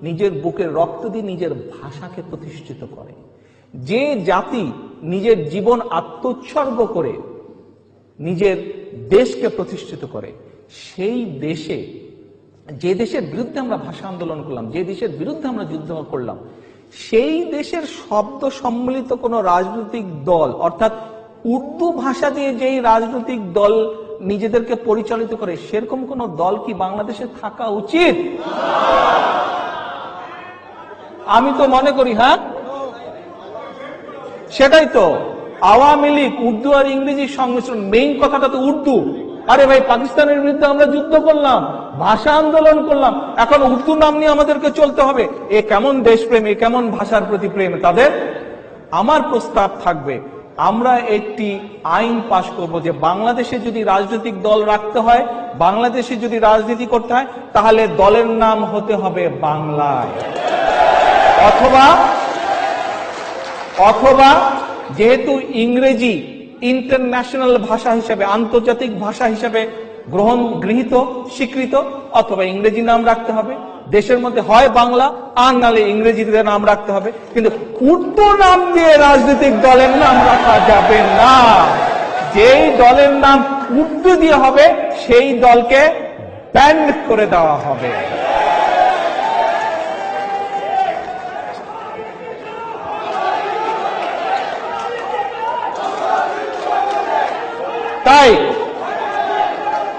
নিজের বুকের রক্ত দিয়ে নিজের ভাষাকে প্রতিষ্ঠিত করে, যে জাতি নিজের জীবন আত্মোৎসর্গ করে নিজের দেশকে প্রতিষ্ঠিত করে, সেই দেশে, যে দেশের বিরুদ্ধে আমরা ভাষা আন্দোলন করলাম, যে দেশের বিরুদ্ধে আমরা যুদ্ধ করলাম, সেই দেশের শব্দ সম্মিলিত কোন রাজনৈতিক দল, অর্থাৎ উর্দু ভাষা দিয়ে যেই রাজনৈতিক দল নিজেদেরকে পরিচালিত করে, সেরকম কোন দল কি বাংলাদেশে থাকা উচিত? আমি তো মনে করি হ্যাঁ, সেটাই তো। আওয়ামী লীগ উর্দু আর ইংরেজির সংমিশ্রণ, মেইন কথাটা তো উর্দু। আরে ভাই, পাকিস্তানের বিরুদ্ধে আমরা যুদ্ধ করলাম, ভাষা আন্দোলন করলাম, এখন উর্দু নাম নিয়ে আমাদেরকে চলতে হবে? এ কেমন দেশপ্রেম, এ কেমন ভাষার প্রতি প্রেম তাদের? আমার প্রস্তাব থাকবে, আমরা একটি আইন পাশ করব যে বাংলাদেশে যদি রাজনৈতিক দল রাখতে হয়, বাংলাদেশে যদি রাজনীতি করতে হয়, তাহলে দলের নাম হতে হবে বাংলায়, অথবা যেহেতু ইংরেজি ইন্টারন্যাশনাল ভাষা হিসেবে, আন্তর্জাতিক ভাষা হিসেবে গৃহীত স্বীকৃত, অথবা ইংরেজি নাম রাখতে হবে। দেশের মধ্যে হয় বাংলা আর নালে ইংরেজিতে নাম রাখতে হবে, কিন্তু উর্দু নাম দিয়ে রাজনৈতিক দলের নাম রাখা যাবে না। যেই দলের নাম উর্দু দিয়ে হবে সেই দলকে ব্যান করে দেওয়া হবে।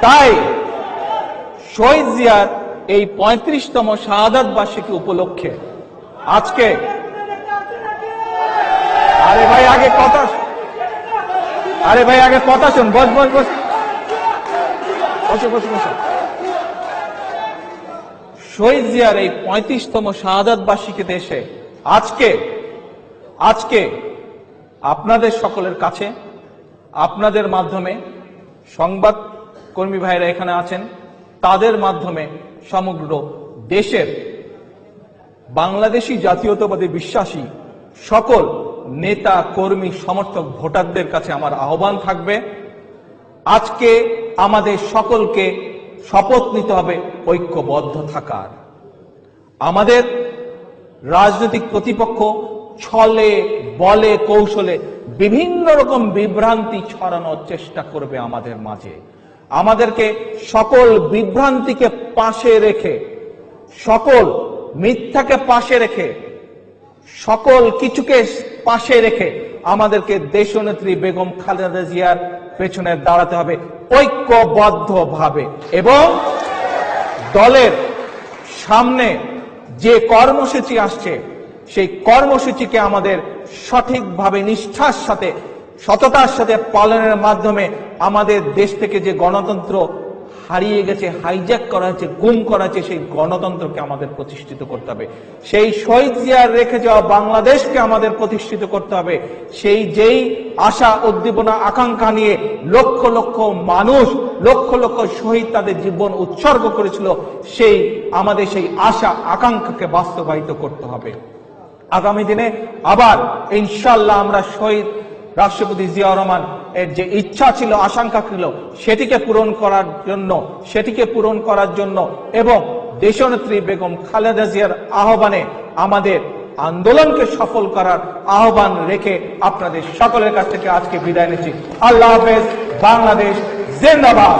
তাই শহীদ জিয়ার এই 35তম শাহাদাত বার্ষিকী উপলক্ষে আজকে, আরে ভাই আগে কথা শুন, বস। শহীদ জিয়ার এই 35তম শাহাদাত বার্ষিকীতে এসে আজকে আপনাদের সকলের কাছে, আপনাদের মাধ্যমে, সংবাদ কর্মী ভাইরা এখানে আছেন, তাদের মাধ্যমে সমগ্র দেশের বাংলাদেশি জাতীয়তাবাদী বিশ্বাসী সকল নেতা কর্মী সমর্থক ভোটারদের কাছে আমার আহ্বান থাকবে, আজকে আমাদের সকলকে শপথ নিতে হবে ঐক্যবদ্ধ থাকার। আমাদের রাজনৈতিক প্রতিপক্ষ ছলে বলে কৌশলে বিভিন্ন রকম বিভ্রান্তি ছড়ানোর চেষ্টা করবে আমাদের মাঝে। আমাদেরকে সকল বিভ্রান্তিকে পাশে রেখে, সকল মিথ্যাকে পাশে রেখে, সকল কিছুকে পাশে রেখে আমাদেরকে দেশনেত্রী বেগম খালেদা জিয়ার পেছনে দাঁড়াতে হবে ঐক্যবদ্ধভাবে, এবং দলের সামনে যে কর্মসূচি আসছে সেই কর্মসূচিকে আমাদের সঠিকভাবে নিষ্ঠার সাথে সততার সাথে পালনের মাধ্যমে আমাদের দেশ থেকে যে গণতন্ত্র হারিয়ে গেছে, হাইজ্যাক করা হয়েছে, গুম করা হয়েছে, সেই গণতন্ত্রকে আমাদের প্রতিষ্ঠিত করতে হবে। সেই শহীদ জিয়ার রেখে যাওয়া বাংলাদেশকে আমাদের প্রতিষ্ঠিত করতে হবে। যেই আশা উদ্দীপনা আকাঙ্ক্ষা নিয়ে লক্ষ লক্ষ মানুষ, লক্ষ লক্ষ শহীদ তাদের জীবন উৎসর্গ করেছিল, আমাদের সেই আশা আকাঙ্ক্ষাকে বাস্তবায়িত করতে হবে। আগামী দিনে আবার ইনশাআল্লাহ আমরা শহীদ রাষ্ট্রপতি জিয়াউর রহমান এর যে ইচ্ছা ছিল, আকাঙ্ক্ষা ছিল, সেটিকে পূরণ করার জন্য এবং দেশনেত্রী বেগম খালেদা জিয়ার আহ্বানে আমাদের আন্দোলনকে সফল করার আহ্বান রেখে আপনাদের সকলের কাছ থেকে আজকে বিদায় নিচ্ছি। আল্লাহ হাফেজ। বাংলাদেশ জিন্দাবাদ।